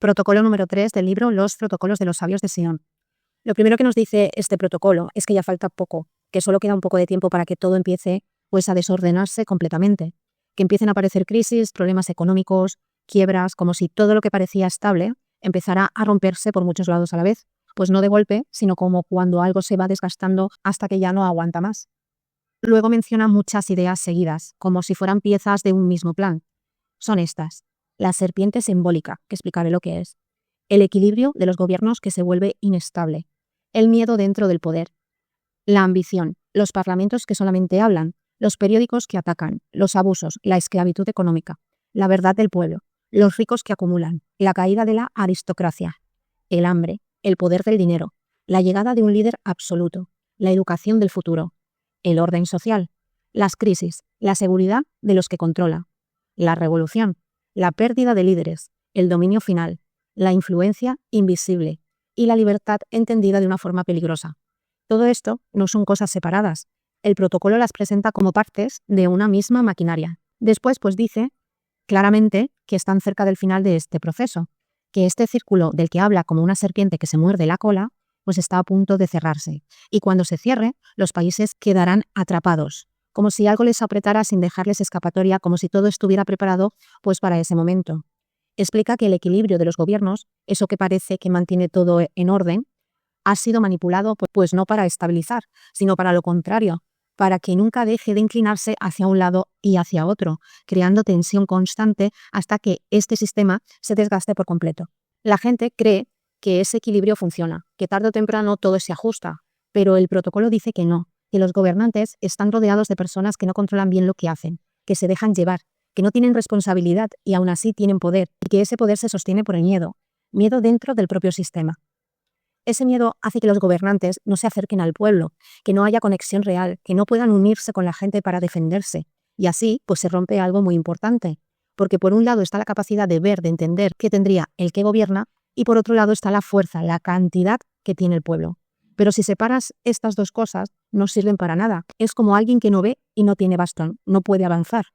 Protocolo número 3 del libro Los protocolos de los sabios de Sion. Lo primero que nos dice este protocolo es que ya falta poco, que solo queda un poco de tiempo para que todo empiece a desordenarse completamente, que empiecen a aparecer crisis, problemas económicos, quiebras, como si todo lo que parecía estable empezara a romperse por muchos lados a la vez, pues no de golpe, sino como cuando algo se va desgastando hasta que ya no aguanta más. Luego menciona muchas ideas seguidas, como si fueran piezas de un mismo plan. Son estas: la serpiente simbólica, que explicaré lo que es; el equilibrio de los gobiernos que se vuelve inestable; el miedo dentro del poder; la ambición; los parlamentos que solamente hablan; los periódicos que atacan; los abusos; la esclavitud económica; la verdad del pueblo; los ricos que acumulan; la caída de la aristocracia; el hambre; el poder del dinero; la llegada de un líder absoluto; la educación del futuro; el orden social; las crisis; la seguridad de los que controla; la revolución; la pérdida de líderes; el dominio final; la influencia invisible y la libertad entendida de una forma peligrosa. Todo esto no son cosas separadas. El protocolo las presenta como partes de una misma maquinaria. Después, pues dice claramente que están cerca del final de este proceso, que este círculo del que habla como una serpiente que se muerde la cola, pues está a punto de cerrarse. Y cuando se cierre, los países quedarán atrapados, como si algo les apretara sin dejarles escapatoria, como si todo estuviera preparado pues para ese momento. Explica que el equilibrio de los gobiernos, eso que parece que mantiene todo en orden, ha sido manipulado pues no para estabilizar, sino para lo contrario, para que nunca deje de inclinarse hacia un lado y hacia otro, creando tensión constante hasta que este sistema se desgaste por completo. La gente cree que ese equilibrio funciona, que tarde o temprano todo se ajusta, pero el protocolo dice que no, que los gobernantes están rodeados de personas que no controlan bien lo que hacen, que se dejan llevar, que no tienen responsabilidad y aún así tienen poder, y que ese poder se sostiene por el miedo dentro del propio sistema. Ese miedo hace que los gobernantes no se acerquen al pueblo, que no haya conexión real, que no puedan unirse con la gente para defenderse. Y así, pues se rompe algo muy importante. Porque por un lado está la capacidad de ver, de entender qué tendría el que gobierna, y por otro lado está la fuerza, la cantidad que tiene el pueblo. Pero si separas estas dos cosas, no sirven para nada. Es como alguien que no ve y no tiene bastón, no puede avanzar.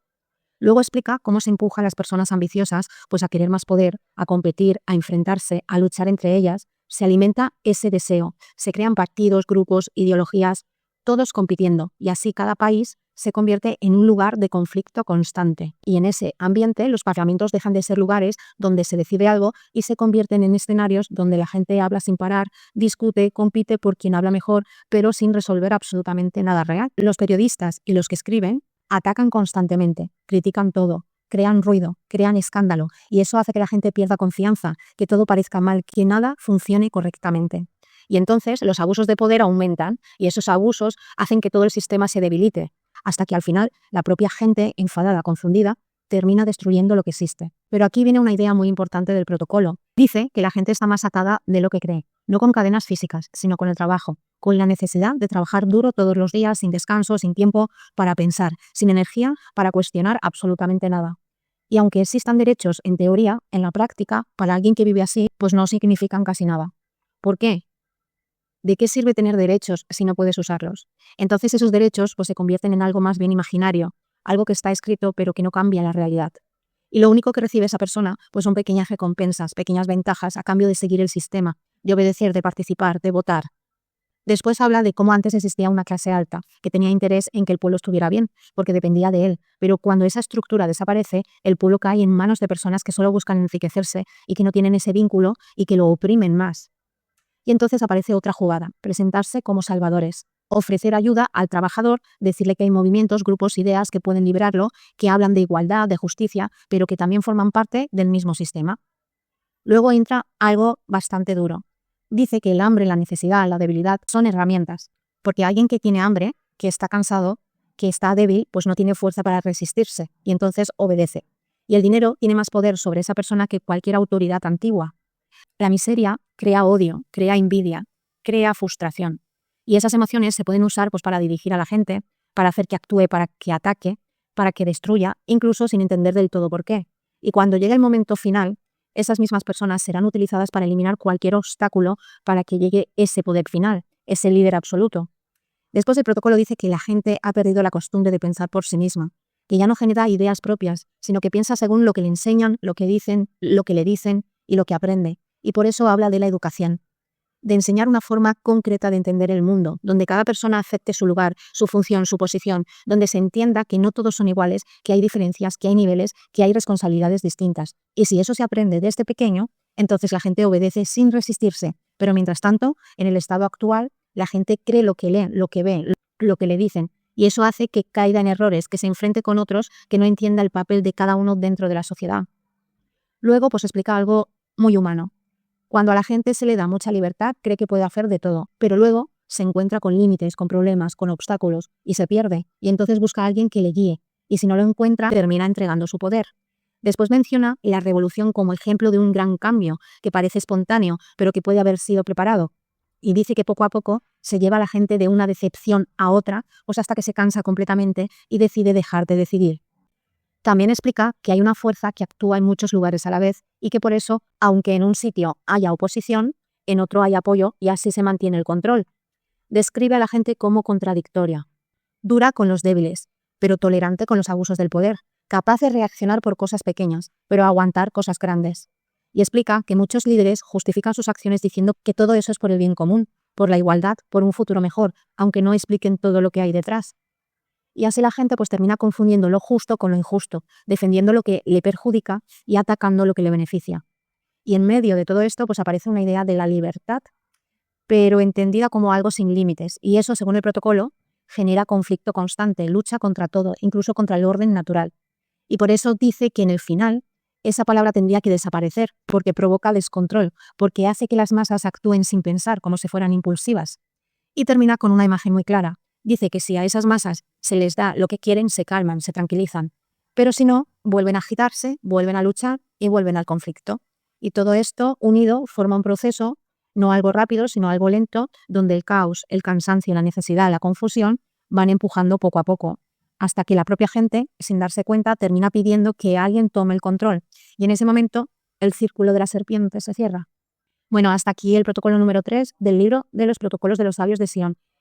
Luego explica cómo se empuja a las personas ambiciosas pues a querer más poder, a competir, a enfrentarse, a luchar entre ellas. Se alimenta ese deseo, se crean partidos, grupos, ideologías, todos compitiendo, y así cada país se convierte en un lugar de conflicto constante. Y en ese ambiente los parlamentos dejan de ser lugares donde se decide algo y se convierten en escenarios donde la gente habla sin parar, discute, compite por quien habla mejor, pero sin resolver absolutamente nada real. Los periodistas y los que escriben atacan constantemente, critican todo, crean ruido, crean escándalo, y eso hace que la gente pierda confianza, que todo parezca mal, que nada funcione correctamente. Y entonces los abusos de poder aumentan, y esos abusos hacen que todo el sistema se debilite, hasta que al final la propia gente, enfadada, confundida, termina destruyendo lo que existe. Pero aquí viene una idea muy importante del protocolo. Dice que la gente está más atada de lo que cree, no con cadenas físicas, sino con el trabajo, con la necesidad de trabajar duro todos los días, sin descanso, sin tiempo para pensar, sin energía para cuestionar absolutamente nada. Y aunque existan derechos en teoría, en la práctica, para alguien que vive así, pues no significan casi nada. ¿Por qué? ¿De qué sirve tener derechos si no puedes usarlos? Entonces esos derechos pues se convierten en algo más bien imaginario, algo que está escrito pero que no cambia la realidad. Y lo único que recibe esa persona pues son pequeñas recompensas, pequeñas ventajas a cambio de seguir el sistema, de obedecer, de participar, de votar. Después habla de cómo antes existía una clase alta, que tenía interés en que el pueblo estuviera bien, porque dependía de él. Pero cuando esa estructura desaparece, el pueblo cae en manos de personas que solo buscan enriquecerse y que no tienen ese vínculo y que lo oprimen más. Y entonces aparece otra jugada, presentarse como salvadores, ofrecer ayuda al trabajador, decirle que hay movimientos, grupos, ideas que pueden liberarlo, que hablan de igualdad, de justicia, pero que también forman parte del mismo sistema. Luego entra algo bastante duro. Dice que el hambre, la necesidad, la debilidad son herramientas, porque alguien que tiene hambre, que está cansado, que está débil, pues no tiene fuerza para resistirse y entonces obedece. Y el dinero tiene más poder sobre esa persona que cualquier autoridad antigua. La miseria crea odio, crea envidia, crea frustración. Y esas emociones se pueden usar pues para dirigir a la gente, para hacer que actúe, para que ataque, para que destruya, incluso sin entender del todo por qué. Y cuando llegue el momento final, esas mismas personas serán utilizadas para eliminar cualquier obstáculo para que llegue ese poder final, ese líder absoluto. Después el protocolo dice que la gente ha perdido la costumbre de pensar por sí misma, que ya no genera ideas propias, sino que piensa según lo que le enseñan, lo que dicen, lo que le dicen, y lo que aprende. Y por eso habla de la educación, de enseñar una forma concreta de entender el mundo, donde cada persona acepte su lugar, su función, su posición, donde se entienda que no todos son iguales, que hay diferencias, que hay niveles, que hay responsabilidades distintas. Y si eso se aprende desde pequeño, entonces la gente obedece sin resistirse. Pero mientras tanto, en el estado actual, la gente cree lo que lee, lo que ve, lo que le dicen. Y eso hace que caiga en errores, que se enfrente con otros, que no entienda el papel de cada uno dentro de la sociedad. Luego, pues explica algo muy humano. Cuando a la gente se le da mucha libertad, cree que puede hacer de todo, pero luego se encuentra con límites, con problemas, con obstáculos, y se pierde, y entonces busca a alguien que le guíe, y si no lo encuentra, termina entregando su poder. Después menciona la revolución como ejemplo de un gran cambio, que parece espontáneo, pero que puede haber sido preparado. Y dice que poco a poco se lleva a la gente de una decepción a otra, pues hasta que se cansa completamente y decide dejar de decidir. También explica que hay una fuerza que actúa en muchos lugares a la vez y que por eso, aunque en un sitio haya oposición, en otro hay apoyo y así se mantiene el control. Describe a la gente como contradictoria, dura con los débiles, pero tolerante con los abusos del poder, capaz de reaccionar por cosas pequeñas, pero aguantar cosas grandes. Y explica que muchos líderes justifican sus acciones diciendo que todo eso es por el bien común, por la igualdad, por un futuro mejor, aunque no expliquen todo lo que hay detrás. Y así la gente pues termina confundiendo lo justo con lo injusto, defendiendo lo que le perjudica y atacando lo que le beneficia. Y en medio de todo esto pues aparece una idea de la libertad, pero entendida como algo sin límites. Y eso, según el protocolo, genera conflicto constante, lucha contra todo, incluso contra el orden natural. Y por eso dice que en el final esa palabra tendría que desaparecer, porque provoca descontrol, porque hace que las masas actúen sin pensar, como si fueran impulsivas. Y termina con una imagen muy clara. Dice que si a esas masas se les da lo que quieren, se calman, se tranquilizan. Pero si no, vuelven a agitarse, vuelven a luchar y vuelven al conflicto. Y todo esto, unido, forma un proceso, no algo rápido, sino algo lento, donde el caos, el cansancio, la necesidad, la confusión van empujando poco a poco, hasta que la propia gente, sin darse cuenta, termina pidiendo que alguien tome el control. Y en ese momento, el círculo de la serpiente se cierra. Bueno, hasta aquí el protocolo número 3 del libro de los protocolos de los sabios de Sion.